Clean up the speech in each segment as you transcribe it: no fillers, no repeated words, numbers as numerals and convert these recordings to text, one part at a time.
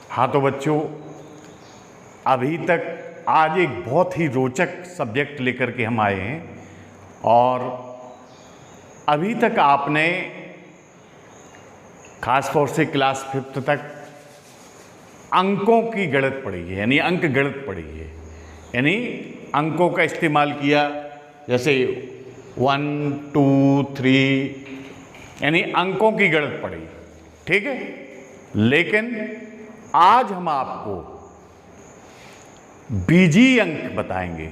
हाँ तो बच्चों, अभी तक आज एक बहुत ही रोचक सब्जेक्ट लेकर के हम आए हैं और अभी तक आपने खास तौर से क्लास 5th तक अंकों की गणित पढ़ी है, यानी अंक गणित पढ़ी है, यानी अंकों का इस्तेमाल किया, जैसे 1 2 3, यानी अंकों की गणित पढ़ी, ठीक है। लेकिन आज हम आपको बीजीय अंक बताएंगे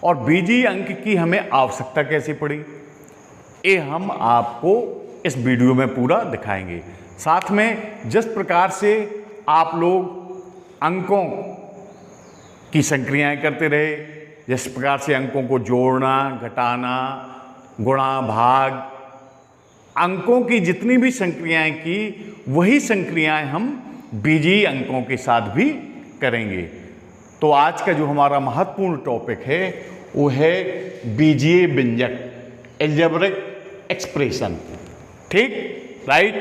और बीजीय अंक की हमें आवश्यकता कैसे पड़ी, ये हम आपको इस वीडियो में पूरा दिखाएंगे। साथ में जिस प्रकार से आप लोग अंकों की संक्रियाएं करते रहे, जिस प्रकार से अंकों को जोड़ना, घटाना, गुणा, भाग, अंकों की जितनी भी संक्रियाएं की, वही संक्रियाएं हम बीजीय अंकों के साथ भी करेंगे। तो आज का जो हमारा महत्वपूर्ण टॉपिक है वो है बीजीय व्यंजक, अलजेब्रिक एक्सप्रेशन, ठीक, राइट।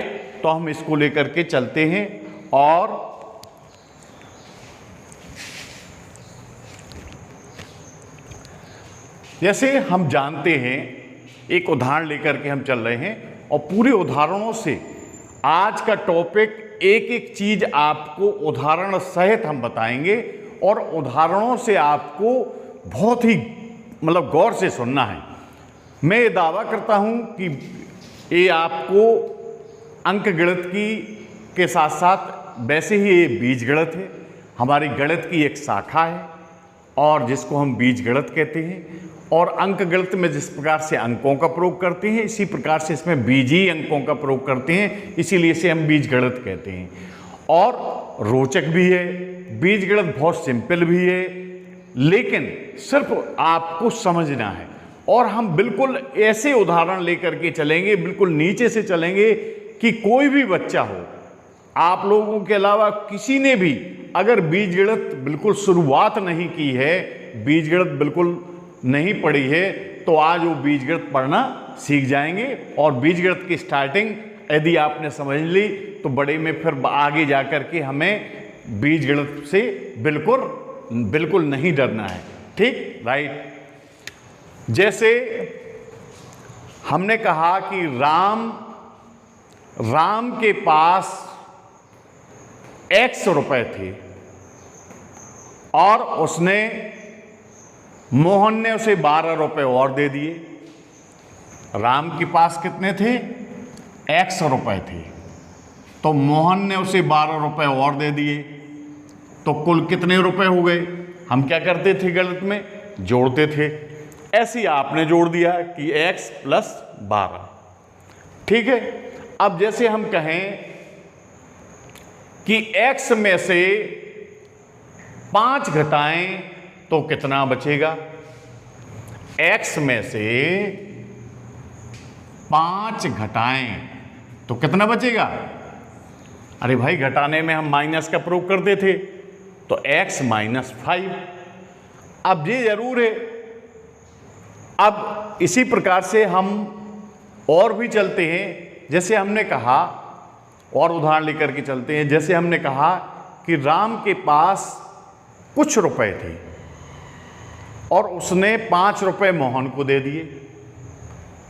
तो हम इसको लेकर के चलते हैं और जैसे हम जानते हैं, एक उदाहरण लेकर के हम चल रहे हैं और पूरे उदाहरणों से आज का टॉपिक एक एक चीज आपको उदाहरण सहित हम बताएंगे और उदाहरणों से आपको बहुत ही गौर से सुनना है। मैं ये दावा करता हूं कि ये आपको अंक गणित के साथ साथ वैसे ही ये बीज गणित है, हमारी गणित की एक शाखा है और जिसको हम बीज गणित कहते हैं। और अंक गणित में जिस प्रकार से अंकों का प्रयोग करते हैं, इसी प्रकार से इसमें बीजीय अंकों का प्रयोग करते हैं, इसीलिए इसे हम बीज गणित कहते हैं। और रोचक भी है, बीज गणित बहुत सिंपल भी है, लेकिन सिर्फ आपको समझना है। और हम बिल्कुल ऐसे उदाहरण लेकर के चलेंगे, बिल्कुल नीचे से चलेंगे कि कोई भी बच्चा हो, आप लोगों के अलावा किसी ने भी अगर बीज गणित बिल्कुल शुरुआत नहीं की है, बीज गणित बिल्कुल नहीं पढ़ी है, तो आज वो बीज गणित पढ़ना सीख जाएंगे। और बीज गणित की स्टार्टिंग यदि आपने समझ ली तो बड़े में फिर आगे जाकर के हमें बीज गणित से बिल्कुल नहीं डरना है, ठीक, राइट। जैसे हमने कहा कि राम के पास X रुपए थे और उसने मोहन ने उसे 12 रुपए और दे दिए। राम के पास कितने थे? X रुपए थे, तो मोहन ने उसे 12 रुपए और दे दिए, तो कुल कितने रुपए हो गए? हम क्या करते थे गणित में? जोड़ते थे। ऐसे ही आपने जोड़ दिया कि X + 12, ठीक है। अब जैसे हम कहें कि X में से 5 घटाएं तो कितना बचेगा? X में से 5 घटाएं तो कितना बचेगा? अरे भाई, घटाने में हम माइनस का प्रयोग करते थे, तो X - 5। अब ये जरूर है, अब इसी प्रकार से हम और भी चलते हैं। जैसे हमने कहा, और उदाहरण लेकर के चलते हैं, जैसे हमने कहा कि राम के पास कुछ रुपए थे और उसने 5 रुपए मोहन को दे दिए।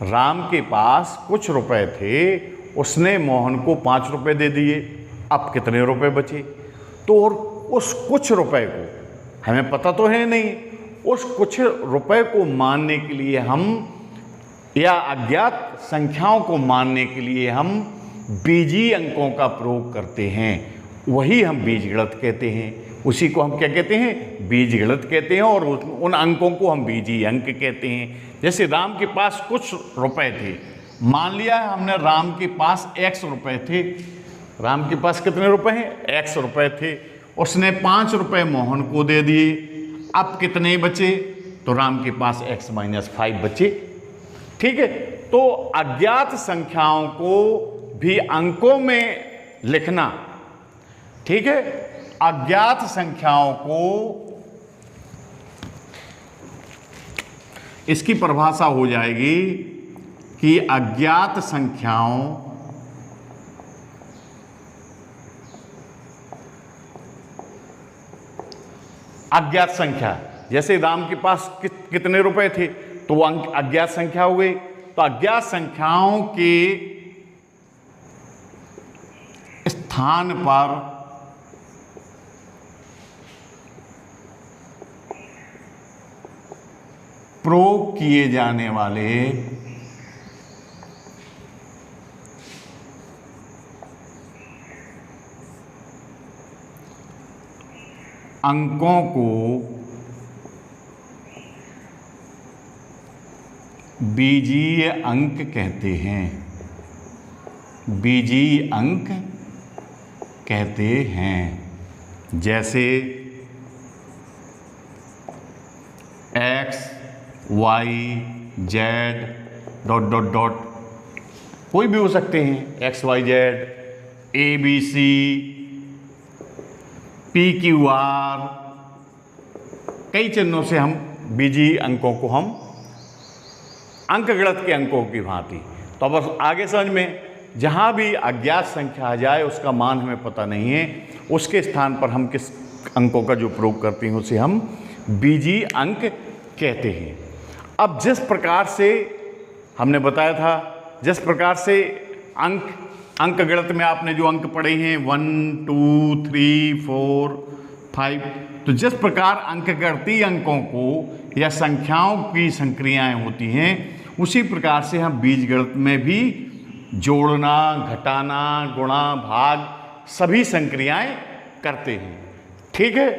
राम के पास कुछ रुपए थे, उसने मोहन को 5 रुपए दे दिए। अब कितने रुपए बचे? तो और उस कुछ रुपए को हमें पता तो है नहीं, उस कुछ रुपए को मानने के लिए हम, या अज्ञात संख्याओं को मानने के लिए हम बीजीय अंकों का प्रयोग करते हैं, वही हम बीज गणित कहते हैं। उसी को हम क्या कहते हैं? बीज गणित कहते हैं। और उन अंकों को हम बीजीय अंक कहते हैं। जैसे राम के पास कुछ रुपए थे, मान लिया हमने राम के पास X रुपए थे। राम के पास कितने रुपए हैं? X रुपए थे, उसने 5 रुपए मोहन को दे दिए। अब कितने बचे? तो राम के पास X - 5 बचे, ठीक है। तो अज्ञात संख्याओं को भी अंकों में लिखना, ठीक है। अज्ञात संख्याओं को, इसकी परिभाषा हो जाएगी कि अज्ञात संख्याओं अज्ञात संख्या, जैसे राम के पास कितने रुपए थे, तो वो अंक अज्ञात संख्या हो गई। तो अज्ञात संख्याओं के स्थान पर प्रयोग किए जाने वाले अंकों को बीजीय अंक कहते हैं। बीजीय अंक कहते हैं। जैसे x, y, z dot dot dot, कोई भी हो सकते हैं, x, y, z, a, b, c, p, q, r, कई चिन्हों से हम बीजीय अंकों को हम अंकगणित के अंकों की भांति। तो अब आगे समझ में, जहाँ भी अज्ञात संख्या आ जाए उसका मान हमें पता नहीं है, उसके स्थान पर हम किस अंकों का जो प्रयोग करते हैं उसे हम बीजीय अंक कहते हैं। अब जिस प्रकार से हमने बताया था, जिस प्रकार से अंकगणित में आपने जो अंक पढ़े हैं 1, 2, 3, 4, 5, तो जिस प्रकार अंकगणितीय अंकों को या संख्याओं की संक्रियाएं होती हैं, उसी प्रकार से हम बीजगणित में भी जोड़ना, घटाना, गुणा, भाग सभी संक्रियाएं करते हैं। ठीक है,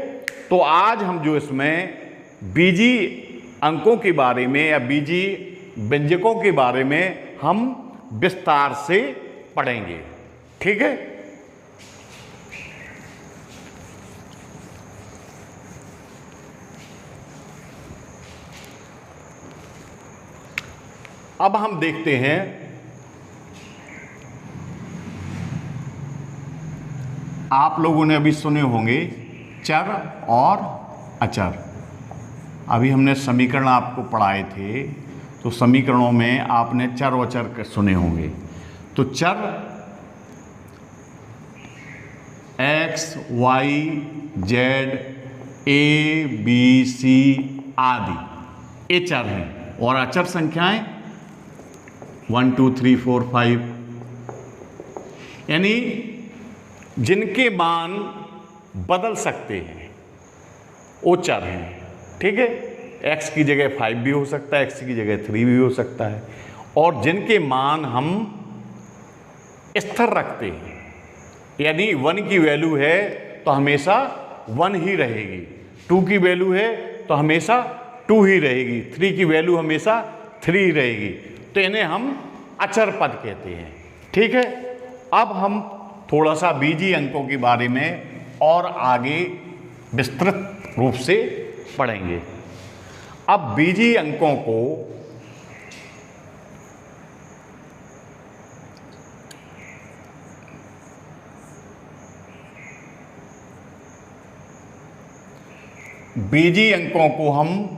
तो आज हम जो इसमें बीजीय अंकों के बारे में या बीजीय व्यंजकों के बारे में हम विस्तार से पढ़ेंगे। ठीक है, अब हम देखते हैं आप लोगों ने अभी सुने होंगे चर और अचर। अभी हमने समीकरण आपको पढ़ाए थे, तो समीकरणों में आपने चर और अचर सुने होंगे। तो चर x, y, z, a, b, c आदि ये चर हैं, और अचर संख्याएं 1, 2, 3, 4, 5, यानी जिनके मान बदल सकते हैं वो चर हैं। ठीक है, x की जगह 5 भी हो सकता है, x की जगह 3 भी हो सकता है, और जिनके मान हम स्थिर रखते हैं, यानी 1 की वैल्यू है तो हमेशा 1 ही रहेगी, 2 की वैल्यू है तो हमेशा 2 ही रहेगी, 3 की वैल्यू हमेशा 3 ही रहेगी, तो इन्हें हम अचर पद कहते हैं। ठीक है, अब हम थोड़ा सा बीजीय अंकों के बारे में और आगे विस्तृत रूप से पढ़ेंगे। अब बीजीय अंकों को हम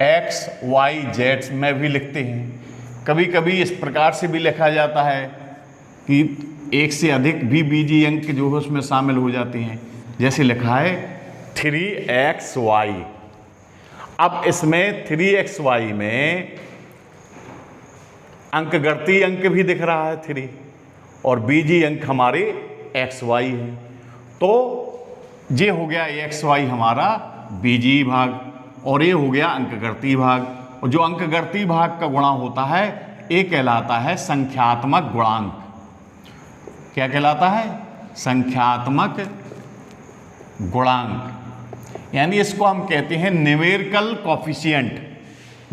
x, y, z में भी लिखते हैं। कभी कभी इस प्रकार से भी लिखा जाता है कि एक से अधिक भी बीजीय अंक जो है उसमें शामिल हो जाते हैं। जैसे लिखा है 3xy। अब इसमें 3xy में अंकगणितीय अंक भी दिख रहा है 3, और बीजीय अंक हमारे xy हैं। तो ये हो गया xy हमारा बीजीय भाग, और ये हो गया अंकगणितीय भाग। और जो अंकगणितीय भाग का गुणा होता है ये कहलाता है संख्यात्मक गुणांक। क्या कहलाता है? संख्यात्मक गुणांक, यानी इसको हम कहते हैं न्यूमेरिकल कॉफिशिएंट।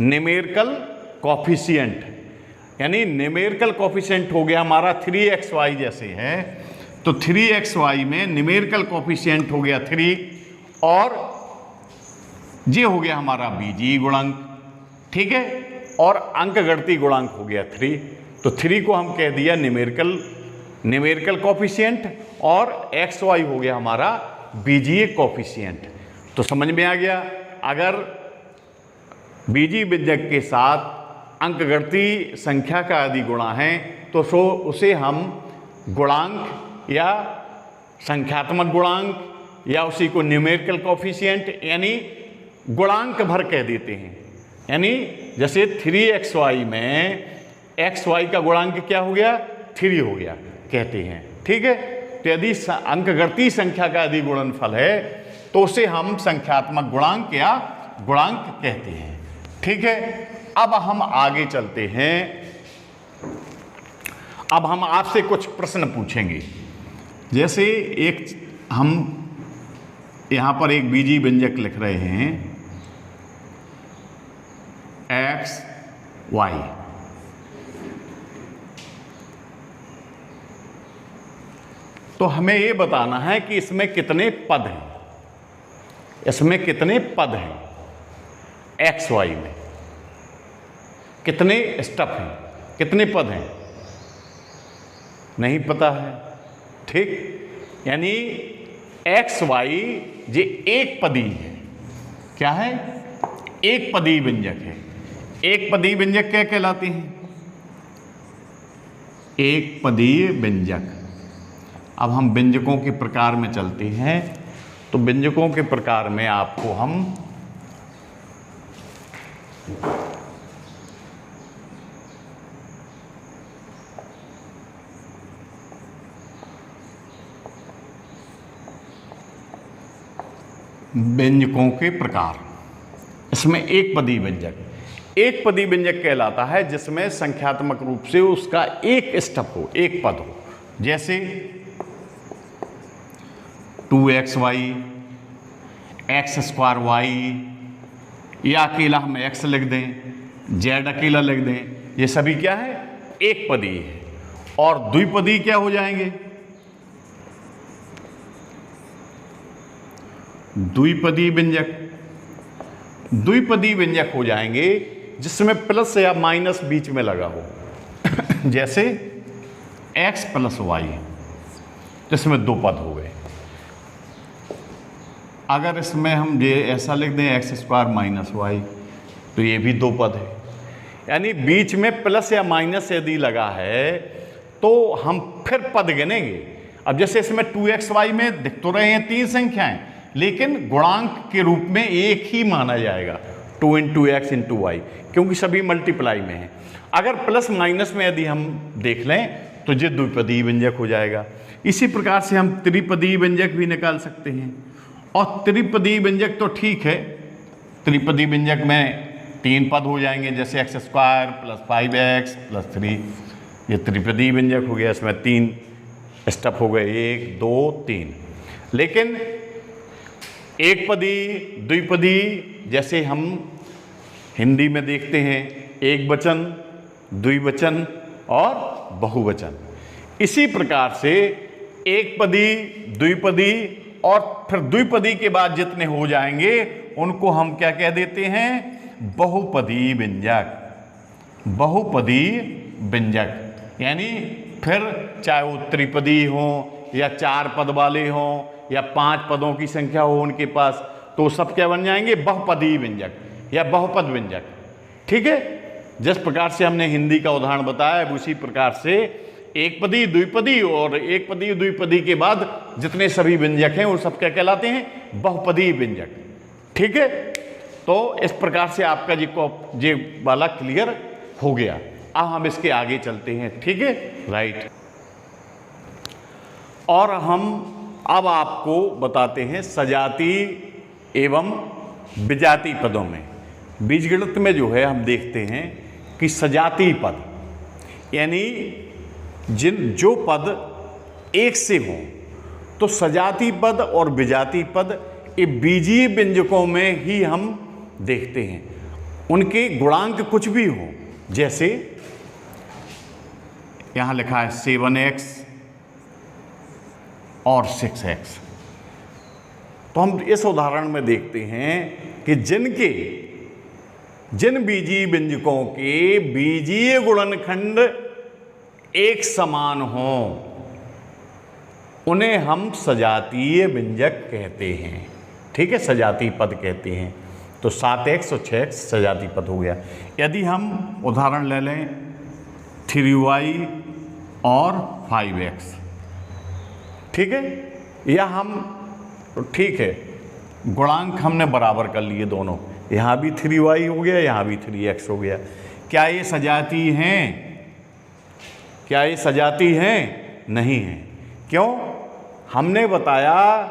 न्यूमेरिकल कॉफिशिएंट यानी न्यूमेरिकल कॉफिशिएंट हो गया हमारा 3xy जैसे है, तो 3xy में न्यूमेरिकल कॉफिशिएंट हो गया 3, और ये हो गया हमारा बीजीय गुणांक। ठीक है, और अंकगणितीय गुणांक हो गया 3, तो 3 को हम कह दिया न्यूमेरिकल कॉफिशिएंट, और xy हो गया हमारा बीजीय कॉफिशिएंट। तो समझ में आ गया, अगर बीजीय व्यंजक के साथ अंकगणितीय संख्या का यदि गुणा है तो उसे हम गुणांक या संख्यात्मक गुणांक या उसी को न्यूमेरिकल कोफिशिएंट यानी गुणांक भर कह देते हैं। यानी जैसे 3xy में xy का गुणांक क्या हो गया, 3 हो गया कहते हैं। ठीक है, तो यदि अंकगणितीय संख्या का यदि गुणनफल है तो उसे हम संख्यात्मक गुणांक या गुणांक कहते हैं। ठीक है, अब हम आगे चलते हैं। अब हम आपसे कुछ प्रश्न पूछेंगे। जैसे एक हम यहां पर एक बीजीय व्यंजक लिख रहे हैं x y, तो हमें यह बताना है कि इसमें कितने पद हैं, इसमें कितने पद हैं, एक्स वाई में कितने स्टेप हैं, कितने पद हैं, नहीं पता है। ठीक, यानी एक्स वाई ये एक पदी है। क्या है, एक पदी व्यंजक है। एक पदी व्यंजक क्या कहलाते हैं, एक पदीय व्यंजक। अब हम व्यंजकों के प्रकार में चलते हैं। तो व्यंजकों के प्रकार में आपको हम व्यंजकों के प्रकार, इसमें एक पदी व्यंजक, एक पदी व्यंजक कहलाता है जिसमें संख्यात्मक रूप से उसका एक स्टेप हो, एक पद हो। जैसे 2xy, x²y, या अकेला हम x लिख दें, z अकेला लिख दें, ये सभी क्या है, एक पदी है। और द्विपदी क्या हो जाएंगे, द्विपदी व्यंजक, द्विपदी व्यंजक हो जाएंगे जिसमें प्लस या माइनस बीच में लगा हो। जैसे x + y, जिसमें दो पद हो गए। अगर इसमें हम ये ऐसा लिख दें x² - y, तो ये भी दो पद है। यानी बीच में प्लस या माइनस यदि लगा है तो हम फिर पद गिनेंगे। अब जैसे इसमें 2xy में दिख तो रहे हैं तीन संख्याएं, लेकिन गुणांक के रूप में एक ही माना जाएगा, 2 × x × y, क्योंकि सभी मल्टीप्लाई में हैं। अगर प्लस माइनस में यदि हम देख लें तो ये द्विपदी व्यंजक हो जाएगा। इसी प्रकार से हम त्रिपदी व्यंजक भी निकाल सकते हैं। और त्रिपदी व्यंजक तो ठीक है, त्रिपदी व्यंजक में तीन पद हो जाएंगे, जैसे x² + 5x + 3, ये त्रिपदी व्यंजक हो गया। इसमें तीन स्टेप हो गए, 1 2 3। लेकिन एक पदी, द्विपदी, जैसे हम हिंदी में देखते हैं एक वचन, द्विवचन और बहुवचन, इसी प्रकार से एक पदी, द्विपदी और फिर द्विपदी के बाद जितने हो जाएंगे उनको हम क्या कह देते हैं, बहुपदी व्यंजक। बहुपदी व्यंजक यानी फिर चाहे वो त्रिपदी हो या चार पद वाले हों या 5 पदों की संख्या हो उनके पास, तो सब क्या बन जाएंगे, बहुपदी व्यंजक या बहुपद व्यंजक। ठीक है, जिस प्रकार से हमने हिंदी का उदाहरण बताया उसी प्रकार से एक पदी, द्विपदी और एक पदी, द्विपदी के बाद जितने सभी व्यंजक हैं वो सब क्या कहलाते हैं, बहुपदी व्यंजक। ठीक है, तो इस प्रकार से आपका ये वाला क्लियर हो गया। अब हम इसके आगे चलते हैं। ठीक है, राइट। और हम अब आपको बताते हैं सजाती एवं विजातीय पदों में। बीजगणित में जो है हम देखते हैं कि सजातीय पद यानी जो पद एक से हों, तो सजातीय पद और विजातीय पद ये बीजीय व्यंजकों में ही हम देखते हैं। उनके गुणांक कुछ भी हों, जैसे यहाँ लिखा है 7x और 6x। तो हम इस उदाहरण में देखते हैं कि जिन बीजीय व्यंजकों के बीजीय गुणनखंड एक समान हों उन्हें हम सजातीय व्यंजक कहते हैं। ठीक है, सजातीय पद कहते हैं। तो 7x और 6x सजातीय पद हो गया। यदि हम उदाहरण ले लें 3y और 5x, ठीक है, या हम तो ठीक है, गुणांक हमने बराबर कर लिए दोनों, यहाँ भी 3y हो गया, यहाँ भी 3x हो गया। क्या ये सजाती हैं? क्या ये सजाती हैं? नहीं है। क्यों? हमने बताया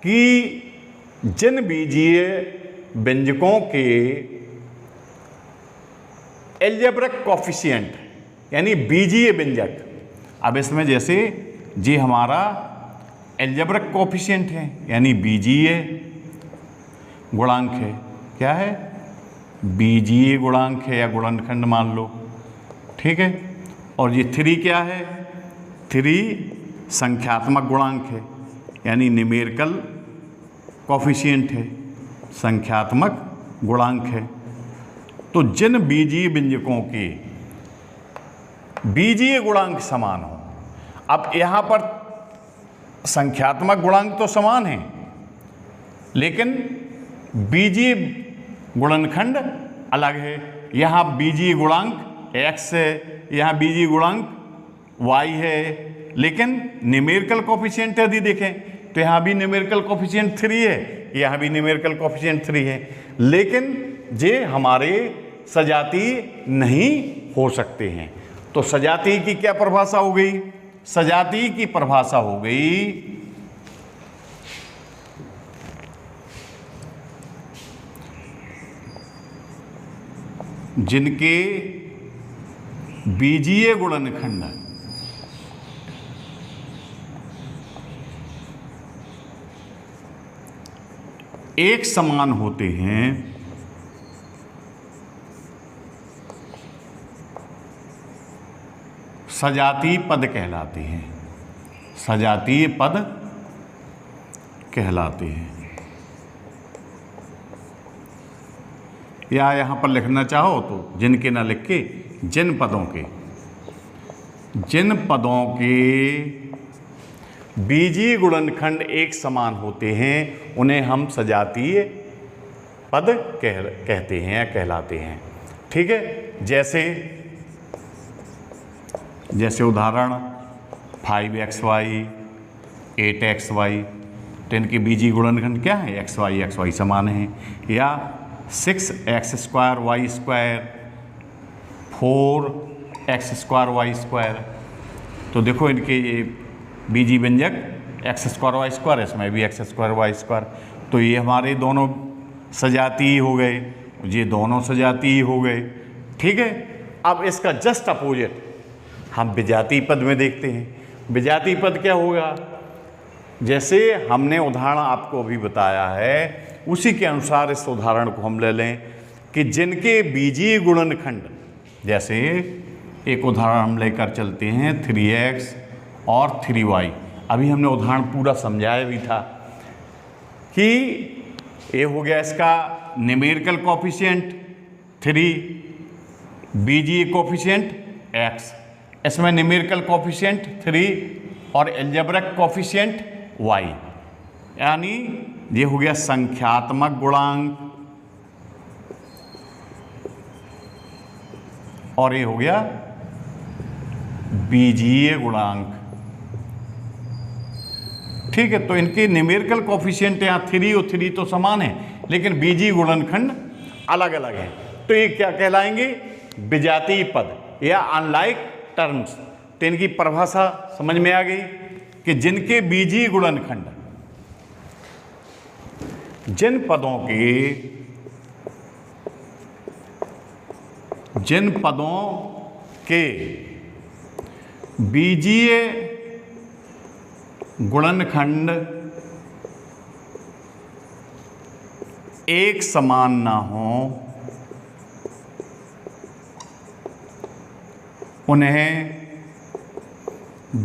कि जिन बीजीय व्यंजकों के एल्जेब्रिक कोफिशिएंट यानी बीजीय व्यंजक, अब इसमें जैसे ये हमारा एल्जेब्रिक कोफिशिएंट है यानी बीजीय गुणांक है। क्या है? बीजीय गुणांक है या गुणनखंड मान लो, ठीक है। और ये 3 क्या है? 3 संख्यात्मक गुणांक है यानी न्यूमेरिकल कोफिशिएंट है, संख्यात्मक गुणांक है। तो जिन बीजीय व्यंजकों के बीजीय गुणांक समान हो, अब यहाँ पर संख्यात्मक गुणांक तो समान है लेकिन बीजीय गुणनखंड अलग है। यहाँ बीजीय गुणांक x है, यहाँ बीजीय गुणांक y है, लेकिन न्यूमेरिकल कोफिशिएंट यदि देखें तो यहाँ भी न्यूमेरिकल कोफिशिएंट 3 है, यहाँ भी न्यूमेरिकल कोफिशिएंट 3 है, लेकिन ये हमारे सजातीय नहीं हो सकते हैं। तो सजातीय की क्या परिभाषा हो गई? सजातीय की परिभाषा हो गई जिनके बीजीय गुणनखंड एक समान होते हैं, सजातीय पद कहलाते हैं, सजातीय पद कहलाते हैं। या यहाँ पर लिखना चाहो तो जिनके ना लिख के जिन पदों के बीजीय गुणनखंड एक समान होते हैं उन्हें हम सजातीय पद कहते हैं या कहलाते हैं। ठीक है, जैसे उदाहरण 5xy 8xy, तो इनके बीजीय गुणनखंड क्या है? xy समान है। या 6x² y² 4x² y², तो देखो इनके ये बीजीय व्यंजक x² y², इसमें भी x² y², तो ये हमारे दोनों सजातीय हो गए, ये दोनों सजातीय हो गए। ठीक है, अब इसका जस्ट अपोजिट हम विजातीय पद में देखते हैं। विजातीय पद क्या होगा? जैसे हमने उदाहरण आपको अभी बताया है उसी के अनुसार इस उदाहरण को हम ले लें कि जिनके बीजीय गुणनखंड, जैसे एक उदाहरण हम लेकर चलते हैं 3x और 3y। अभी हमने उदाहरण पूरा समझाया भी था कि ये हो गया इसका न्यूमेरिकल कोफिशिएंट 3, बीजीय कोफिशिएंट x, इसमें न्यूमेरिकल कोफिशिएंट 3 और एल्जेब्रिक कोफिशिएंट y, यानी ये हो गया संख्यात्मक गुणांक और ये हो गया बीजीय गुणांक। ठीक है, तो इनके न्यूमेरिकल कोफिशिएंट यहाँ 3 और 3 तो समान है लेकिन बीजीय गुणनखंड अलग अलग है, तो ये क्या कहलाएंगे? विजातीय पद या अनलाइक टर्म्स। तो इनकी परिभाषा समझ में आ गई कि जिनके बीजीय गुणनखंड, जिन पदों के बीजीय गुणनखंड एक समान ना हो उन्हें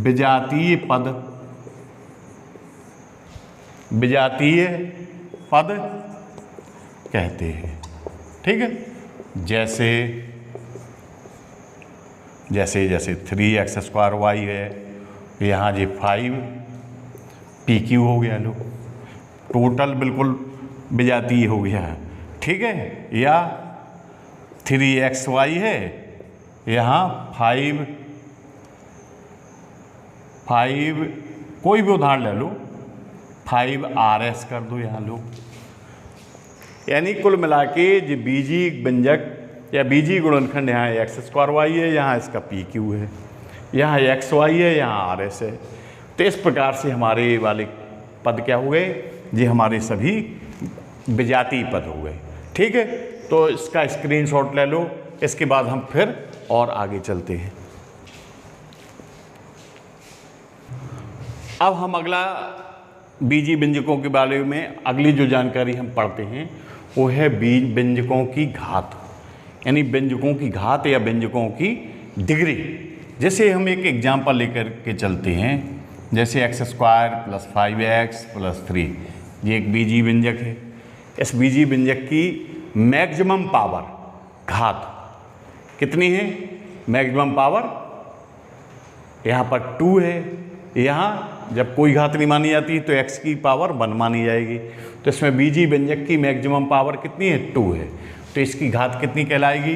विजातीय पद कहते हैं। ठीक है, जैसे 3x² y है, यहाँ जी 5pq हो गया, लो टोटल बिल्कुल विजातीय हो गया। ठीक है, या 3xy है, यहाँ 5 कोई भी उदाहरण ले लो, 5RS कर दो यहाँ लोग। यानी कुल मिला के जो बीजी व्यंजक या बीजी गुणनखंड, यहाँ x² y है, यहाँ इसका PQ है, यहाँ XY है, यहाँ RS है। तो इस प्रकार से हमारे वाले पद क्या हो गए, ये हमारे सभी विजातीय पद हो गए। ठीक है, तो इसका स्क्रीनशॉट ले लो। इसके बाद हम फिर और आगे चलते हैं। अब हम अगला बीजी व्यंजकों के बारे में अगली जो जानकारी हम पढ़ते हैं वो है बीज व्यंजकों की घात, यानी व्यंजकों की घात या व्यंजकों की डिग्री। जैसे हम एक एग्जाम्पल लेकर के चलते हैं, जैसे x² + 5x + 3, ये एक बीजी व्यंजक है। इस बीजी व्यंजक की मैक्सिमम पावर घात कितनी है? मैक्सिमम पावर यहाँ पर 2 है। यहाँ जब कोई घात नहीं मानी जाती तो x की पावर 1 मानी जाएगी। तो इसमें बीजी व्यंजक की मैक्सिमम पावर कितनी है? 2 है। तो इसकी घात कितनी कहलाएगी?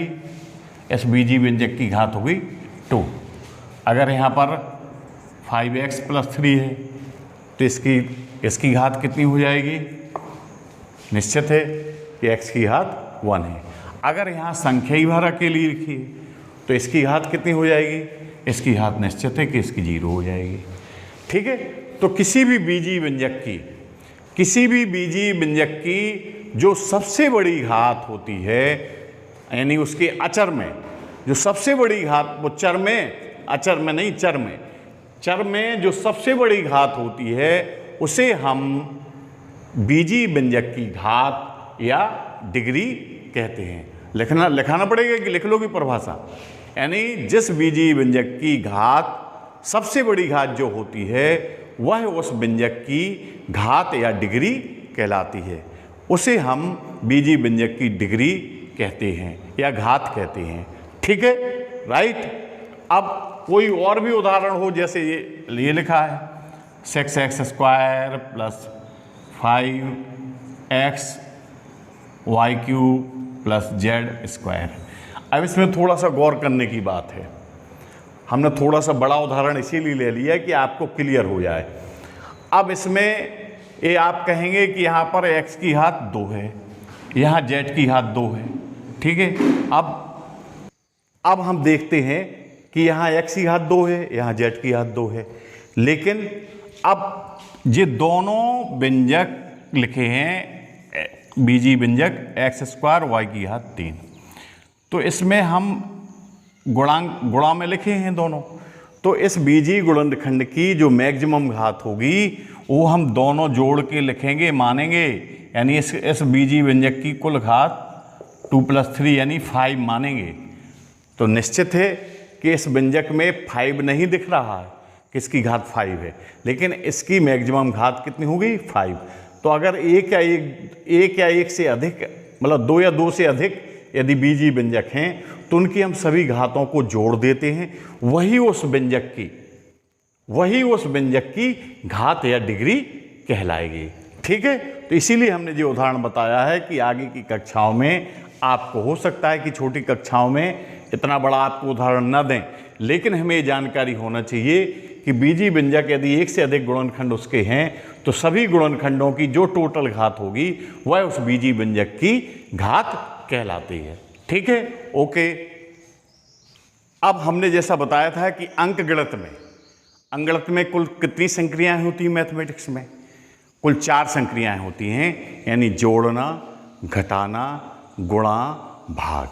इस बीजी व्यंजक की घात होगी 2। अगर यहाँ पर 5x + 3 है तो इसकी घात कितनी हो जाएगी? निश्चित है कि x की घात 1 है। अगर यहाँ संख्या ही भर अकेली लिखी तो इसकी घात कितनी हो जाएगी? इसकी घात निश्चित है कि इसकी 0 हो जाएगी। ठीक है, तो किसी भी बीजी व्यंजक की जो सबसे बड़ी घात होती है, यानी उसके अचर में जो सबसे बड़ी घात, वो चर में, अचर में नहीं, चर में जो सबसे बड़ी घात होती है उसे हम बीजी व्यंजक की घात या डिग्री कहते हैं। लिखाना पड़ेगा कि लिख लोगी परिभाषा। यानी जिस बीजी व्यंजक की घात सबसे बड़ी घात जो होती है वह उस व्यंजक की घात या डिग्री कहलाती है, उसे हम बीजी व्यंजक की डिग्री कहते हैं या घात कहते हैं। ठीक है, राइट। अब कोई और भी उदाहरण हो, जैसे ये लिखा है 6x² + 5xy³ + z²। अब इसमें थोड़ा सा गौर करने की बात है। हमने थोड़ा सा बड़ा उदाहरण इसीलिए ले लिया कि आपको क्लियर हो जाए। अब इसमें ये आप कहेंगे कि यहाँ पर x की घात 2 है, यहाँ z की घात 2 है। ठीक है, अब हम देखते हैं कि यहाँ x की घात 2 है, यहाँ z की घात 2 है। लेकिन अब ये दोनों व्यंजक लिखे हैं बीजी व्यंजक x² y की घात 3, तो इसमें हम गुणा में लिखे हैं दोनों। तो इस बीजी गुणनखंड की जो मैक्सिमम घात होगी वो हम दोनों जोड़ के लिखेंगे, मानेंगे। यानी इस बीजी व्यंजक की कुल घात 2 + 3 यानी 5 मानेंगे। तो निश्चित है कि इस व्यंजक में 5 नहीं दिख रहा है, किसकी घात 5 है, लेकिन इसकी मैक्सिमम घात कितनी होगी? 5। तो अगर एक या एक से अधिक, मतलब 2 या 2 से अधिक यदि बीजी व्यंजक हैं तो उनकी हम सभी घातों को जोड़ देते हैं, वही उस व्यंजक की घात या डिग्री कहलाएगी। ठीक है, तो इसीलिए हमने जो उदाहरण बताया है कि आगे की कक्षाओं में आपको हो सकता है कि छोटी कक्षाओं में इतना बड़ा आपको उदाहरण न दें, लेकिन हमें ये जानकारी होना चाहिए कि बीजी व्यंजक यदि एक से अधिक गुणनखंड उसके हैं तो सभी गुणनखंडों की जो टोटल घात होगी वह उस बीजी व्यंजक की घात कहलाती है। ठीक है, ओके। अब हमने जैसा बताया था कि अंकगणित में कुल कितनी संक्रियाएं होती हैं? मैथमेटिक्स में कुल 4 संक्रियाएं होती हैं, यानी जोड़ना, घटाना, गुणा, भाग।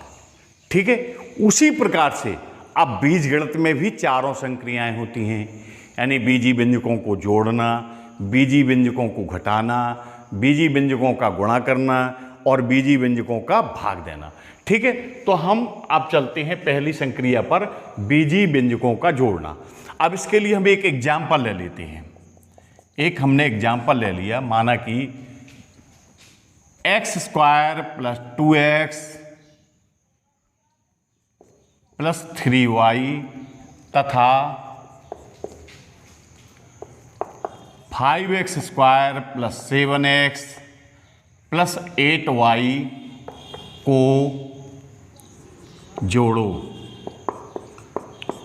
ठीक है, उसी प्रकार से अब बीजगणित में भी 4 संक्रियाएं होती हैं, यानी बीजी व्यंजकों को जोड़ना, बीजी व्यंजकों को घटाना, बीजी व्यंजकों का गुणा करना और बीजी व्यंजकों का भाग देना। ठीक है, तो हम अब चलते हैं पहली संक्रिया पर, बीजी व्यंजकों का जोड़ना। अब इसके लिए हम एक एग्जाम्पल ले लेते हैं। हमने एग्जाम्पल ले लिया, माना कि x² + 2x + 3y तथा 5x² + 7x + 8y को जोड़ो,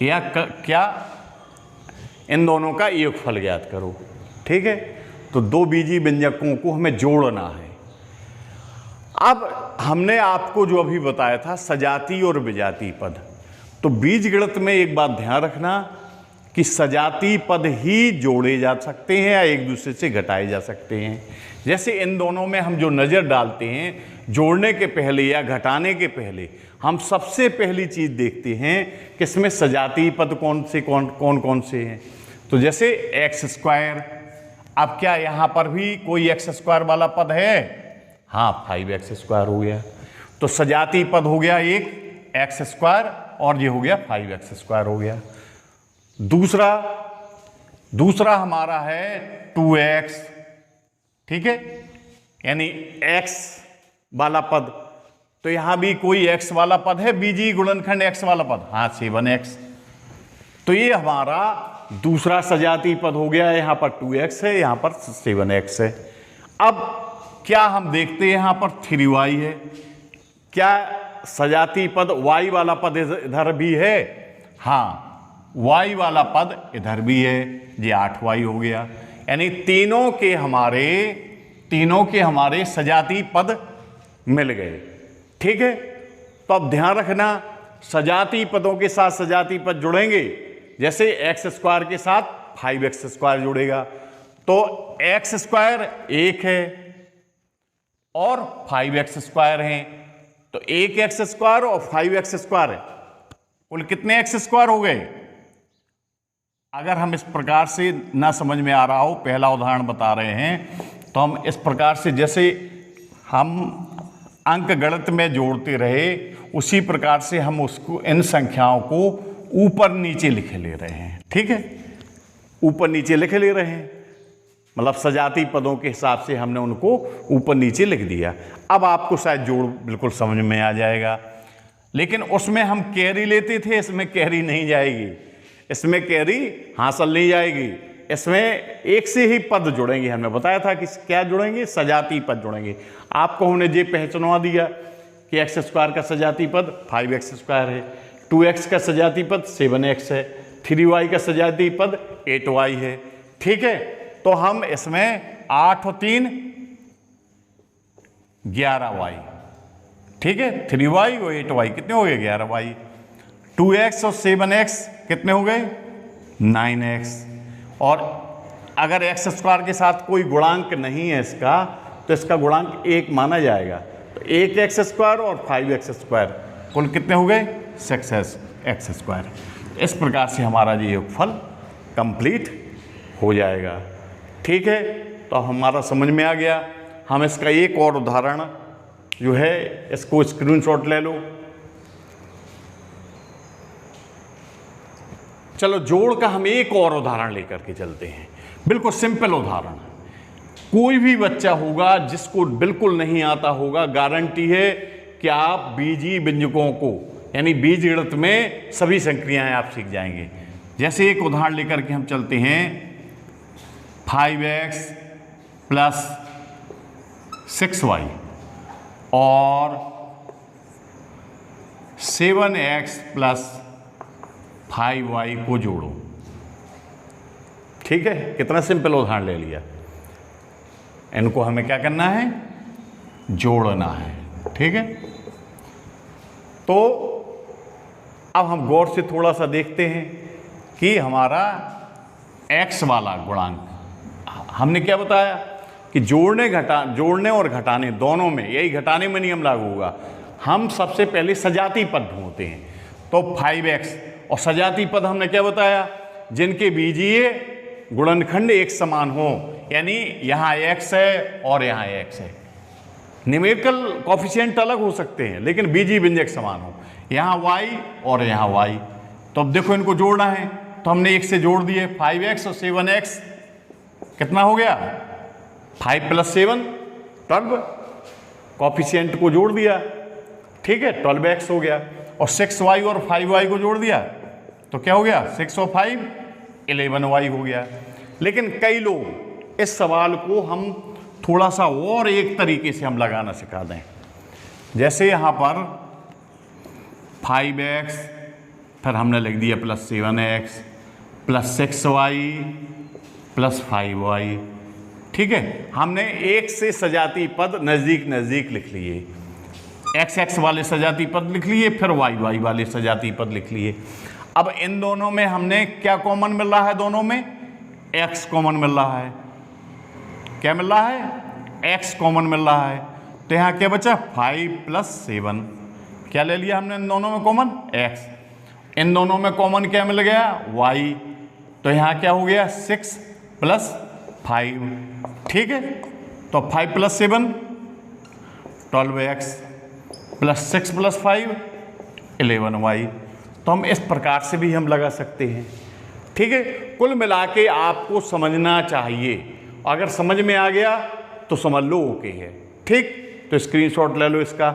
या क्या इन दोनों का योगफल ज्ञात करो। ठीक है, तो दो बीजीय व्यंजकों को हमें जोड़ना है। अब हमने आपको जो अभी बताया था सजातीय और विजातीय पद, तो बीजगणित में एक बात ध्यान रखना कि सजातीय पद ही जोड़े जा सकते हैं या एक दूसरे से घटाए जा सकते हैं। जैसे इन दोनों में हम जो नज़र डालते हैं, जोड़ने के पहले या घटाने के पहले हम सबसे पहली चीज़ देखते हैं कि इसमें सजातीय पद कौन से हैं। तो जैसे एक्स स्क्वायर, अब क्या यहाँ पर भी कोई एक्स स्क्वायर वाला पद है? हाँ, 5x स्क्वायर हो गया। तो सजातीय पद हो गया एक एक्स स्क्वायर और ये हो गया 5x स्क्वायर हो गया। दूसरा हमारा है 2x, ठीक है, यानी x वाला पद। तो यहां भी कोई x वाला पद है, बीजीय गुणनखंड x वाला पद, हाँ 7x। तो ये हमारा दूसरा सजातीय पद हो गया। यहां पर 2x है, यहां पर 7x है। अब क्या हम देखते हैं, यहां पर 3y है। क्या सजातीय पद y वाला पद इधर भी है? हाँ, y वाला पद इधर भी है, ये 8y हो गया। यानी तीनों के हमारे सजातीय पद मिल गए, ठीक है। तो अब ध्यान रखना, सजातीय पदों के साथ सजातीय पद जुड़ेंगे। जैसे एक्स स्क्वायर के साथ 5x स्क्वायर जुड़ेगा, तो एक्स स्क्वायर 1 है और 5x स्क्वायर है, तो 1x स्क्वायर और 5x स्क्वायर है, कुल कितने एक्स स्क्वायर हो गए? अगर हम इस प्रकार से ना समझ में आ रहा हो, पहला उदाहरण बता रहे हैं, तो हम इस प्रकार से जैसे हम अंक गणित में जोड़ते रहे उसी प्रकार से हम उसको, इन संख्याओं को ऊपर नीचे लिखे ले रहे हैं, ठीक है, ऊपर नीचे लिखे ले रहे हैं, मतलब सजातीय पदों के हिसाब से हमने उनको ऊपर नीचे लिख दिया। अब आपको शायद जोड़ बिल्कुल समझ में आ जाएगा। लेकिन उसमें हम कैरी लेते थे, इसमें कैरी नहीं जाएगी, इसमें कैरी हासिल नहीं जाएगी। इसमें एक से ही पद जुड़ेंगे। हमने बताया था कि क्या जुड़ेंगे, सजातीय पद जुड़ेंगे। आपको हमने ये पहचानवा दिया कि एक्स स्क्वायर का सजातीय पद 5x स्क्वायर है, 2x का सजातीय पद 7x है, 3y का सजातीय पद 8y है, ठीक है। तो हम इसमें 8 और 3 11y, ठीक है, 3y और 8y कितने हो गए? 11y। 2x और 7x कितने हो गए? 9x। और अगर एक्स स्क्वायर के साथ कोई गुणांक नहीं है इसका, तो इसका गुणांक 1 माना जाएगा। तो 1x स्क्वायर और 5x स्क्वायर कुल कितने हो गए? 6x square. इस प्रकार से हमारा ये योगफल कंप्लीट हो जाएगा, ठीक है। तो हमारा समझ में आ गया। हम इसका एक और उदाहरण जो है, इसको स्क्रीनशॉट ले लो। चलो जोड़ का हम एक और उदाहरण लेकर के चलते हैं, बिल्कुल सिंपल उदाहरण। कोई भी बच्चा होगा जिसको बिल्कुल नहीं आता होगा, गारंटी है कि आप बीजीय व्यंजकों को, यानी बीजगणित में सभी संक्रियाएं आप सीख जाएंगे। जैसे एक उदाहरण लेकर के हम चलते हैं, 5x प्लस 6y और 7x प्लस 5y को जोड़ो, ठीक है। कितना सिंपल उदाहरण ले लिया। इनको हमें क्या करना है? जोड़ना है, ठीक है। तो अब हम गौर से थोड़ा सा देखते हैं कि हमारा x वाला गुणांक, हमने क्या बताया कि जोड़ने और घटाने दोनों में, यही घटाने में नियम लागू होगा। हम सबसे पहले सजातीय पद ढूंढते हैं। तो 5x और सजातीय पद हमने क्या बताया? जिनके बीजीय गुणनखंड एक समान हो, यानी यहाँ x है और यहाँ x है। न्यूमेरिकल कॉफिशिएंट अलग हो सकते हैं लेकिन बीजीय व्यंजक समान हो, यहाँ y और यहाँ y। तो अब देखो इनको जोड़ना है, तो हमने एक से जोड़ दिए। 5x और 7x कितना हो गया? 5 प्लस 7 12, कॉफिशिएंट को जोड़ दिया, ठीक है, 12x हो गया। और 6y और 5y को जोड़ दिया तो क्या हो गया? 6 और 5 11y हो गया। लेकिन कई लोग इस सवाल को हम थोड़ा सा और एक तरीके से हम लगाना सिखा दें। जैसे यहाँ पर 5x, फिर हमने लिख दिया plus 7x plus 6y plus 5y, ठीक है, हमने एक से सजाती पद नज़दीक नज़दीक लिख लिए, एक्स एक्स वाले सजाती पद लिख लिए, फिर वाई वाई वाले सजाती पद लिख लिए। अब इन दोनों में हमने क्या कॉमन मिल रहा है, दोनों में एक्स कॉमन मिल रहा है। क्या मिल रहा है, एक्स कॉमन मिल रहा है। तो यहाँ क्या बचा 5 + 7, क्या ले लिया हमने इन दोनों में कॉमन, एक्स। इन दोनों में कॉमन क्या मिल गया, वाई। तो यहाँ क्या हो गया 6 + 5, ठीक है। तो 5 + 7 12x + 6 + 5 11y। तो हम इस प्रकार से भी हम लगा सकते हैं, ठीक है। कुल मिला के आपको समझना चाहिए, अगर समझ में आ गया तो समझ लो ओके है, ठीक। तो स्क्रीनशॉट ले लो इसका।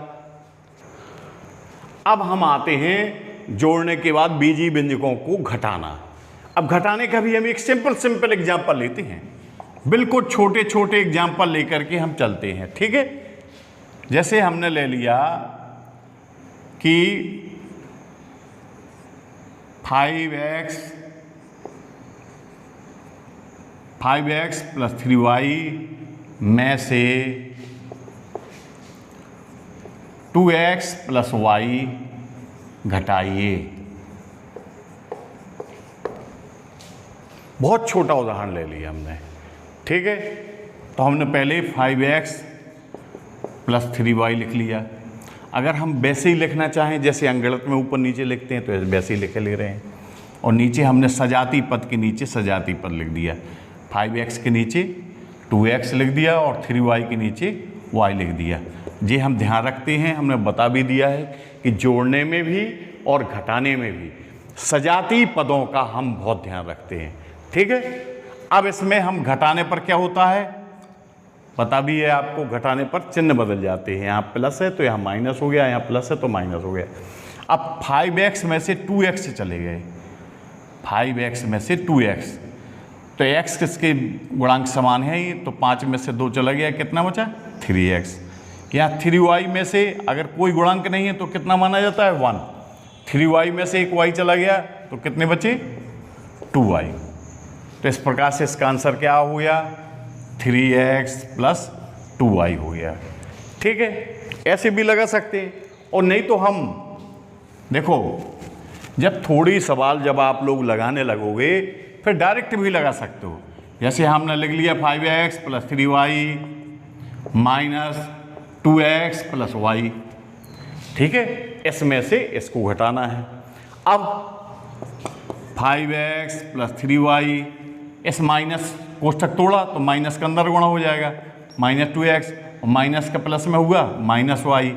अब हम आते हैं जोड़ने के बाद बीजी व्यंजकों को घटाना। अब घटाने का भी हम एक सिंपल एग्जाम्पल लेते हैं, बिल्कुल छोटे छोटे एग्जाम्पल लेकर के हम चलते हैं, ठीक है। जैसे हमने ले लिया कि 5x + 3y में से 2x + y घटाइए। बहुत छोटा उदाहरण ले लिया हमने, ठीक है। तो हमने पहले 5x + 3y लिख लिया। अगर हम वैसे ही लिखना चाहें जैसे अंगणित में ऊपर नीचे लिखते हैं तो वैसे ही लिख ले रहे हैं। और नीचे हमने सजाती पद के नीचे सजाती पद लिख दिया, 5x के नीचे 2x लिख दिया और 3y के नीचे y लिख दिया। ये हम ध्यान रखते हैं, हमने बता भी दिया है कि जोड़ने में भी और घटाने में भी सजाती पदों का हम बहुत ध्यान रखते हैं, ठीक है। अब इसमें हम घटाने पर क्या होता है पता भी है आपको, घटाने पर चिन्ह बदल जाते हैं। यहाँ प्लस है तो यहाँ माइनस हो गया, यहाँ प्लस है तो माइनस हो गया। अब 5x में से 2x चले गए, 5x में से 2x, तो x किसके गुणांक समान है ये, तो 5 में से 2 चला गया, कितना बचा 3x। यहाँ 3y में से अगर कोई गुणांक नहीं है तो कितना माना जाता है 1, 3y में से एक y चला गया तो कितने बचे 2y। तो इस प्रकार से इसका आंसर क्या हो गया 3x + 2y हो गया, ठीक है। ऐसे भी लगा सकते हैं। और नहीं तो हम देखो, जब थोड़ी सवाल जब आप लोग लगाने लगोगे फिर डायरेक्ट भी लगा सकते हो। जैसे हमने लिख लिया 5x + 3y - 2x + y, ठीक है। इसमें से इसको घटाना है। अब 5x + 3y, इस माइनस कोष्ठक तोड़ा तो माइनस का अंदर गुणा हो जाएगा, -2x, और माइनस का प्लस में हुआ -y,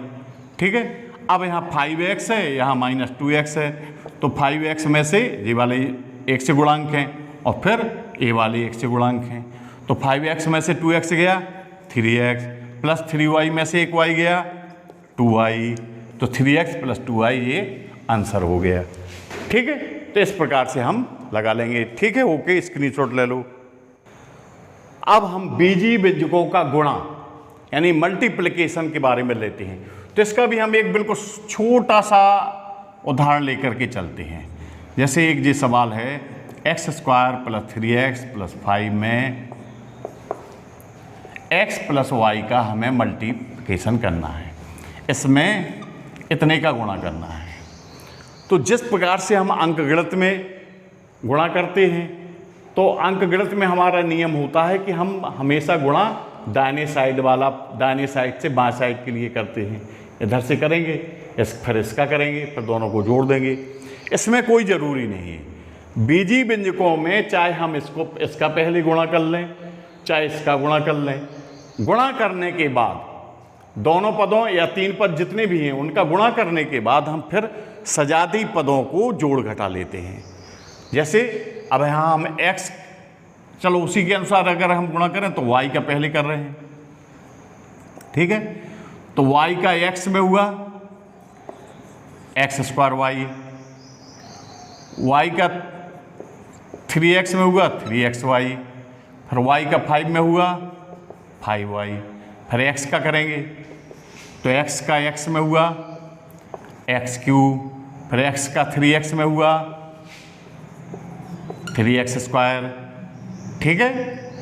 ठीक है। अब यहाँ 5x है, यहाँ -2x है, तो 5x में से ये वाले 1 से गुणांक हैं और फिर ये वाले 1 से गुणांक हैं। तो 5x में से 2x गया 3x, + 3y में से 1y गया 2y, तो 3x + 2y ये आंसर हो गया, ठीक है। तो इस प्रकार से हम लगा लेंगे, ठीक है। ओके, स्क्रीनशॉट ले लो। अब हम बीजी व्यंजकों का गुणा यानी मल्टीप्लिकेशन के बारे में लेते हैं। तो इसका भी हम एक बिल्कुल छोटा सा उदाहरण लेकर के चलते हैं। जैसे एक ये सवाल है x² + 3x + 5 में x + y का हमें मल्टीप्लिकेशन करना है, इसमें इतने का गुणा करना है। तो जिस प्रकार से हम अंकगणित में गुणा करते हैं, तो अंकगणित में हमारा नियम होता है कि हम हमेशा गुणा दाहिने साइड से बाएं साइड के लिए करते हैं। इधर से करेंगे, फिर इसका करेंगे, फिर दोनों को जोड़ देंगे। इसमें कोई ज़रूरी नहीं है। बीजी व्यंजकों में चाहे हम इसका पहले गुणा कर लें, चाहे इसका गुणा कर लें, गुणा करने के बाद दोनों पदों या 3 पद जितने भी हैं उनका गुणा करने के बाद हम फिर सजाती पदों को जोड़ घटा लेते हैं। जैसे अब यहाँ हम x, चलो उसी के अनुसार अगर हम गुणा करें तो y का पहले कर रहे हैं, ठीक है। तो y का x में हुआ x² y, y का 3x में हुआ 3xy, फिर y का 5 में हुआ 5y, फिर x का करेंगे तो x का x में हुआ x3, फिर x का 3x में हुआ 3x², ठीक है।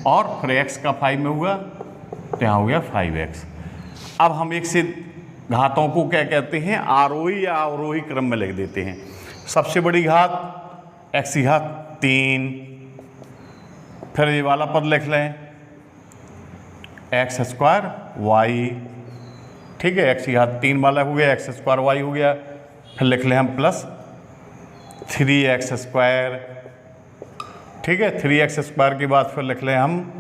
और फिर x का 5 में हुआ तो यहाँ हो गया 5x। अब हम एक से घातों को क्या कहते हैं, आरोही या अवरोही क्रम में लिख देते हैं। सबसे बड़ी घात x की घात 3, फिर ये वाला पद लिख लें x स्क्वायर y, ठीक है, x की घात 3 वाला हो गया, x स्क्वायर y हो गया। फिर लिख लें हम प्लस 3x स्क्वायर, ठीक है, 3x स्क्वायर के बाद फिर लिख लें हम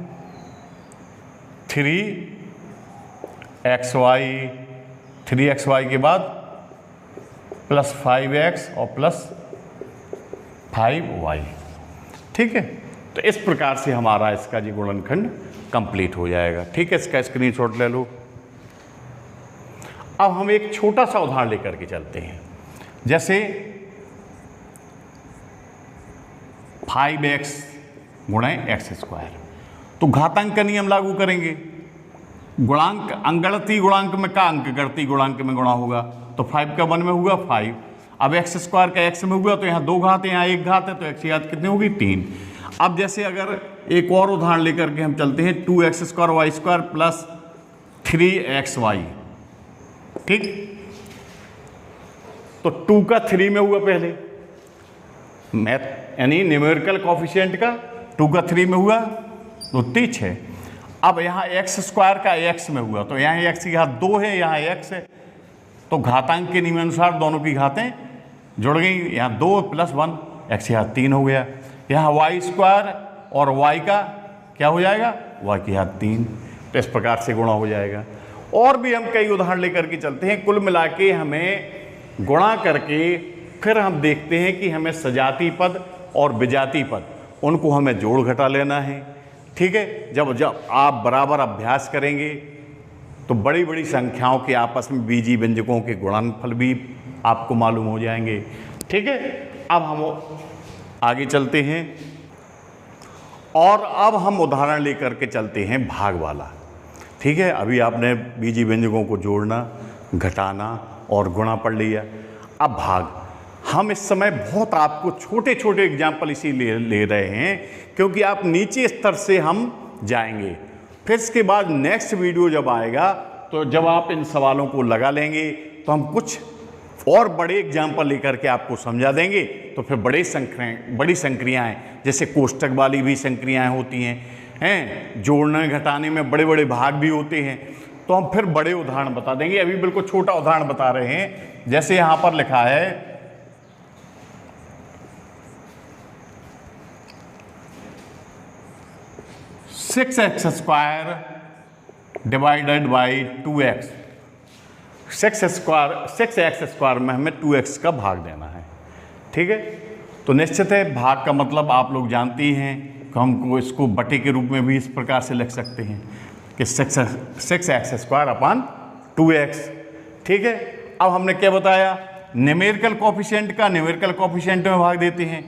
3xy के बाद प्लस 5x और प्लस 5y, ठीक है। तो इस प्रकार से हमारा इसका जी गुणनखंड कंप्लीट हो जाएगा, ठीक है। इसका स्क्रीनशॉट ले लो। अब हम एक छोटा सा उदाहरण लेकर के चलते हैं, जैसे 5x गुणे x स्क्वायर। तो घातांक का नियम लागू करेंगे, गुणांक अंगणती गुणांक में का अंक गणती गुणांक में गुणा होगा, तो 5 का 1 में हुआ 5। अब x स्क्वायर का x में हुआ तो यहाँ 2 घात है, यहाँ 1 घात है, तो x की घात कितनी होगी 3। अब जैसे अगर एक और उदाहरण लेकर के हम चलते हैं 2x square Y square plus 3xy, ठीक। तो 2 का 3 में हुआ पहले, मैथ यानी न्यूमेरिकल कोफिशिएंट का 2 का 3 में हुआ तो 6। अब यहाँ x स्क्वायर का x में हुआ तो यहाँ x की घात 2 है, यहाँ x है, तो घातांक के नियमानुसार दोनों की घातें जुड़ गई, यहाँ 2 प्लस 1 x की घात 3 हो गया। यहाँ y स्क्वायर और y का क्या हो जाएगा, y की घात 3। तो इस प्रकार से गुणा हो जाएगा। और भी हम कई उदाहरण लेकर के चलते हैं, कुल मिला के हमें गुणा करके फिर हम देखते हैं कि हमें सजाती पद और विजाती पद उनको हमें जोड़ घटा लेना है, ठीक है। जब आप बराबर अभ्यास करेंगे तो बड़ी बड़ी संख्याओं के आपस में बीजी व्यंजकों के गुणनफल भी आपको मालूम हो जाएंगे, ठीक है। अब हम आगे चलते हैं और अब हम उदाहरण लेकर के चलते हैं भाग वाला, ठीक है। अभी आपने बीजी व्यंजकों को जोड़ना, घटाना और गुणा पढ़ लिया। अब भाग, हम इस समय बहुत आपको छोटे छोटे एग्जाम्पल इसीलिए ले रहे हैं क्योंकि आप नीचे स्तर से हम जाएंगे। फिर इसके बाद नेक्स्ट वीडियो जब आएगा तो जब आप इन सवालों को लगा लेंगे तो हम कुछ और बड़े एग्जाम्पल लेकर के आपको समझा देंगे। तो फिर बड़ी संक्रियाएँ जैसे कोष्टक वाली भी संक्रियाएँ होती हैं, जोड़ने घटाने में बड़े बड़े भाग भी होते हैं, तो हम फिर बड़े उदाहरण बता देंगे। अभी बिल्कुल छोटा उदाहरण बता रहे हैं, जैसे यहाँ पर लिखा है 6x square divided by 2x। 6x square में हमें 2x का भाग देना है, ठीक है। तो निश्चित है भाग का मतलब आप लोग जानते ही हैं कि हमको इसको बटे के रूप में भी इस प्रकार से लिख सकते हैं कि 6x स्क्वायर अपॉन 2x, ठीक है। अब हमने क्या बताया, न्यूमेरिकल कोफिशिएंट का न्यूमेरिकल कोफिशिएंट में भाग देते हैं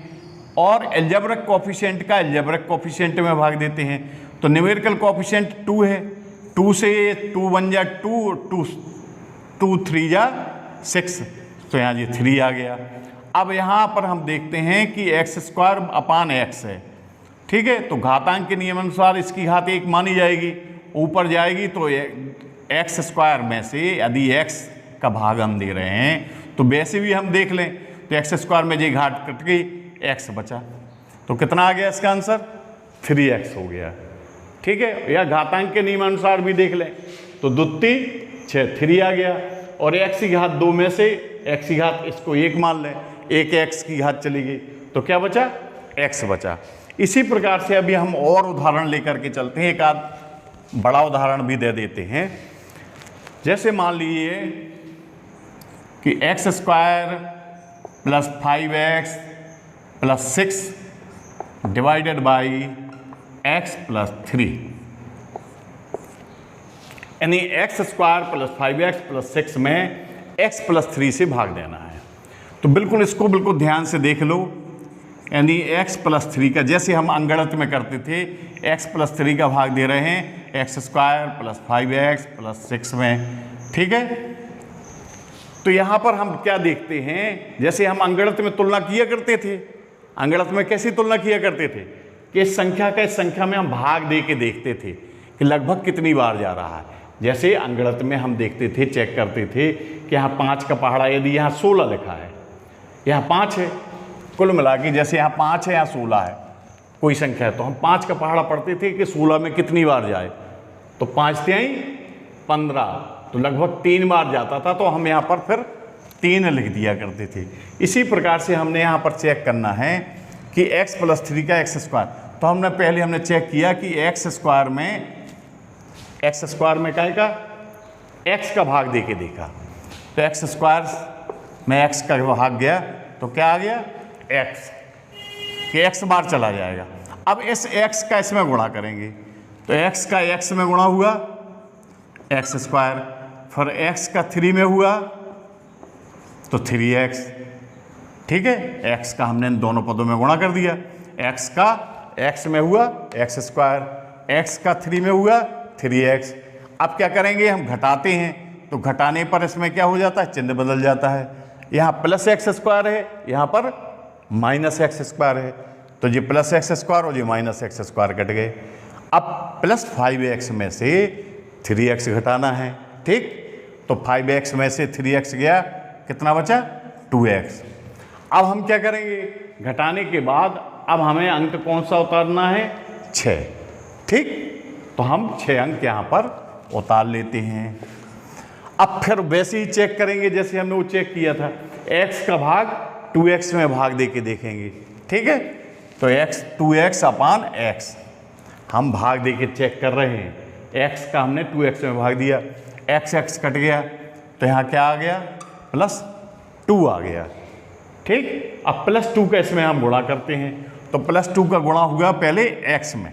और अलजेब्रिक कोफिशिएंट का अलजेब्रिक कोफिशिएंट में भाग देते हैं। तो न्यूमेरिकल कोफिशिएंट 2 है, 2 से 2 1 जा 2 3 जा 6, तो यहाँ ये 3 आ गया। अब यहाँ पर हम देखते हैं कि x स्क्वायर अपान x है, ठीक है। तो घातांक के नियमानुसार इसकी घात 1 मानी जाएगी, ऊपर जाएगी तो x स्क्वायर में से यदि x का भाग हम दे रहे हैं तो वैसे भी हम देख लें तो x स्क्वायर में ये घात कट गई, x बचा, तो कितना आ गया इसका आंसर 3x हो गया, ठीक है। या घातांक के नियमानुसार भी देख लें तो 2 6 3 आ गया, और x की घात 2 में से x की घात इसको 1 मान लें, 1 x की घात चली गई तो क्या बचा, x बचा। इसी प्रकार से अभी हम और उदाहरण लेकर के चलते हैं, एक आध बड़ा उदाहरण भी दे देते हैं। जैसे मान लीजिए कि x square plus 5x plus 6 divided by x plus 3, यानी x square plus 5x plus 6 में x प्लस 3 से भाग देना है। तो बिल्कुल इसको बिल्कुल ध्यान से देख लो, यानी x प्लस 3 का जैसे हम अंगणित में करते थे, x प्लस 3 का भाग दे रहे हैं x square plus 5x plus 6 में, ठीक है। तो यहाँ पर हम क्या देखते हैं, जैसे हम अंगणित में तुलना किया करते थे, अंगणित में कैसी तुलना किया करते थे, कि इस संख्या का इस संख्या में हम भाग दे के देखते थे कि लगभग कितनी बार जा रहा है। जैसे अंगगणित में हम देखते थे, चेक करते थे कि यहाँ 5 का पहाड़ा, यदि यहाँ 16 लिखा है, यहाँ 5 है, कुल मिला के जैसे यहाँ 5 है, यहाँ 16 है, कोई संख्या है, तो हम 5 का पहाड़ा पढ़ते थे कि 16 में कितनी बार जाए, तो 5 तिहाई 15, तो लगभग 3 बार जाता था, तो हम यहाँ पर फिर 3 लिख दिया करते थे। इसी प्रकार से हमने यहाँ पर चेक करना है कि x + 3 का x स्क्वायर, तो हमने चेक किया कि x स्क्वायर में क्या का x का भाग दे के देखा, तो x स्क्वायर में x का भाग गया तो क्या आ गया x, कि x बार चला जाएगा। अब इस x का इसमें गुणा करेंगे, तो x का x में गुणा हुआ x स्क्वायर, फिर x का 3 में हुआ तो 3x, ठीक है, x का हमने दोनों पदों में गुणा कर दिया, x का x में हुआ x स्क्वायर, x का 3 में हुआ 3x। अब क्या करेंगे, हम घटाते हैं, तो घटाने पर इसमें क्या हो जाता है, चिन्ह बदल जाता है, यहाँ +x स्क्वायर है, यहाँ पर -x स्क्वायर है, तो ये +x स्क्वायर और ये -x स्क्वायर कट गए। अब +5x में से 3x घटाना है, ठीक, तो 5x में से 3x गया, कितना बचा 2x। अब हम क्या करेंगे, घटाने के बाद अब हमें अंक कौन सा उतारना है, 6, ठीक, तो हम 6 अंक यहाँ पर उतार लेते हैं। अब फिर वैसे ही चेक करेंगे जैसे हमने वो चेक किया था, x का भाग 2x में भाग दे के देखेंगे, ठीक है, तो 2x/x हम भाग दे के चेक कर रहे हैं, x का हमने 2x में भाग दिया, x कट गया, तो यहाँ क्या आ गया +2 आ गया, ठीक। अब +2 का इसमें हम गुणा करते हैं, तो +2 का गुणा हुआ पहले x में,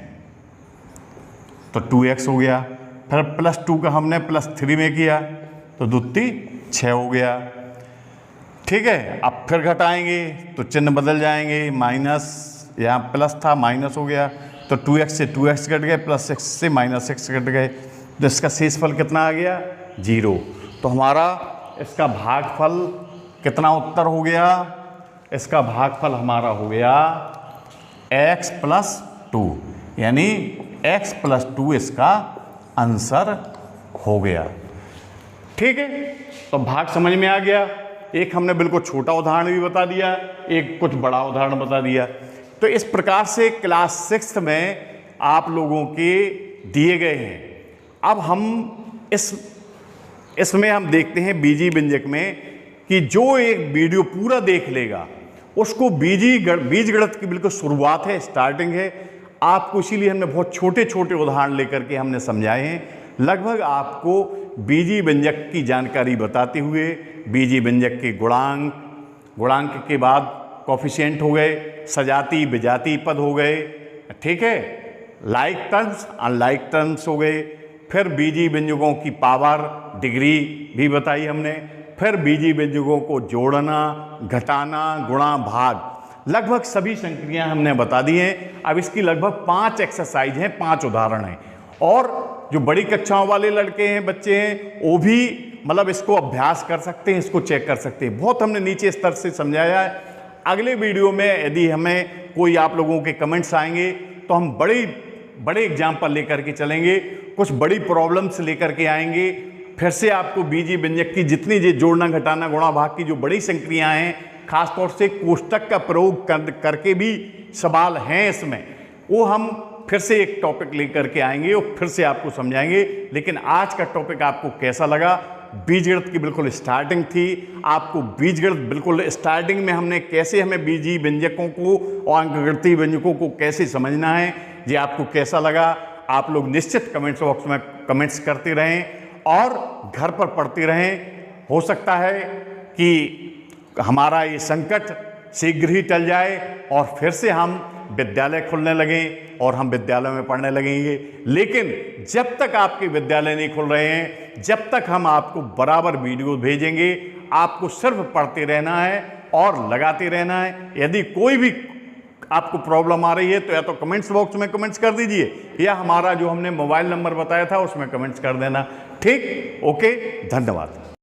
तो 2x हो गया, फिर +2 का हमने +3 में किया, तो 2 × 6 हो गया, ठीक है। अब फिर घटाएंगे तो चिन्ह बदल जाएंगे, माइनस, यहाँ प्लस था माइनस हो गया, तो 2x से 2x कट गए, +x से -x कट गए, तो इसका शेषफल कितना आ गया 0। तो हमारा इसका भागफल कितना उत्तर हो गया, इसका भागफल हमारा हो गया x + 2, यानी x + 2 इसका आंसर हो गया, ठीक है। तो भाग समझ में आ गया। एक हमने बिल्कुल छोटा उदाहरण भी बता दिया, एक कुछ बड़ा उदाहरण बता दिया। तो इस प्रकार से क्लास 6 में आप लोगों के दिए गए हैं। अब हम इसमें हम देखते हैं बीजी व्यंजक में कि जो एक वीडियो पूरा देख लेगा उसको बीजगणित की बिल्कुल शुरुआत है, स्टार्टिंग है। आपको इसीलिए हमने बहुत छोटे छोटे उदाहरण लेकर के हमने समझाए हैं, लगभग आपको बीजी व्यंजक की जानकारी बताते हुए बीजी व्यंजक के गुणांक के बाद कोफिशिएंट हो गए, सजाती विजाती पद हो गए, ठीक है, लाइक टर्म्स अनलाइक टर्म्स हो गए, फिर बीजी व्यंजकों की पावर डिग्री भी बताई हमने, फिर बीजी व्यंजकों को जोड़ना घटाना गुणा भाग, लगभग सभी संक्रियाएं हमने बता दी हैं। अब इसकी लगभग 5 एक्सरसाइज हैं, 5 उदाहरण हैं, और जो बड़ी कक्षाओं वाले लड़के हैं, बच्चे हैं, वो भी मतलब इसको अभ्यास कर सकते हैं, इसको चेक कर सकते हैं। बहुत हमने नीचे स्तर से समझाया है। अगले वीडियो में यदि हमें कोई आप लोगों के कमेंट्स आएंगे तो हम बड़े एग्जाम्पल लेकर के चलेंगे, कुछ बड़ी प्रॉब्लम्स लेकर के आएंगे। फिर से आपको बीजी व्यंजक की जितनी जोड़ना घटाना गुणा भाग की जो बड़ी संक्रियाएं हैं, खासतौर से कोष्टक का प्रयोग करके भी सवाल हैं इसमें, वो हम फिर से एक टॉपिक लेकर के आएंगे और फिर से आपको समझाएंगे। लेकिन आज का टॉपिक आपको कैसा लगा? बीजगणित की बिल्कुल स्टार्टिंग थी। आपको बीजगणित बिल्कुल स्टार्टिंग में हमने कैसे हमें बीजी व्यंजकों को और अंकगणितीय व्यंजकों को कैसे समझना है, ये आपको कैसा लगा? आप लोग निश्चित कमेंट्स बॉक्स में कमेंट्स करते रहें और घर पर पढ़ते रहें। हो सकता है कि हमारा ये संकट शीघ्र ही टल जाए और फिर से हम विद्यालय खुलने लगें और हम विद्यालय में पढ़ने लगेंगे। लेकिन जब तक आपके विद्यालय नहीं खुल रहे हैं, जब तक हम आपको बराबर वीडियो भेजेंगे, आपको सिर्फ पढ़ते रहना है और लगाते रहना है। यदि कोई भी आपको प्रॉब्लम आ रही है तो या तो कमेंट्स बॉक्स में कमेंट्स कर दीजिए या हमारा जो हमने मोबाइल नंबर बताया था उसमें कमेंट्स कर देना। ठीक, ओके, धन्यवाद।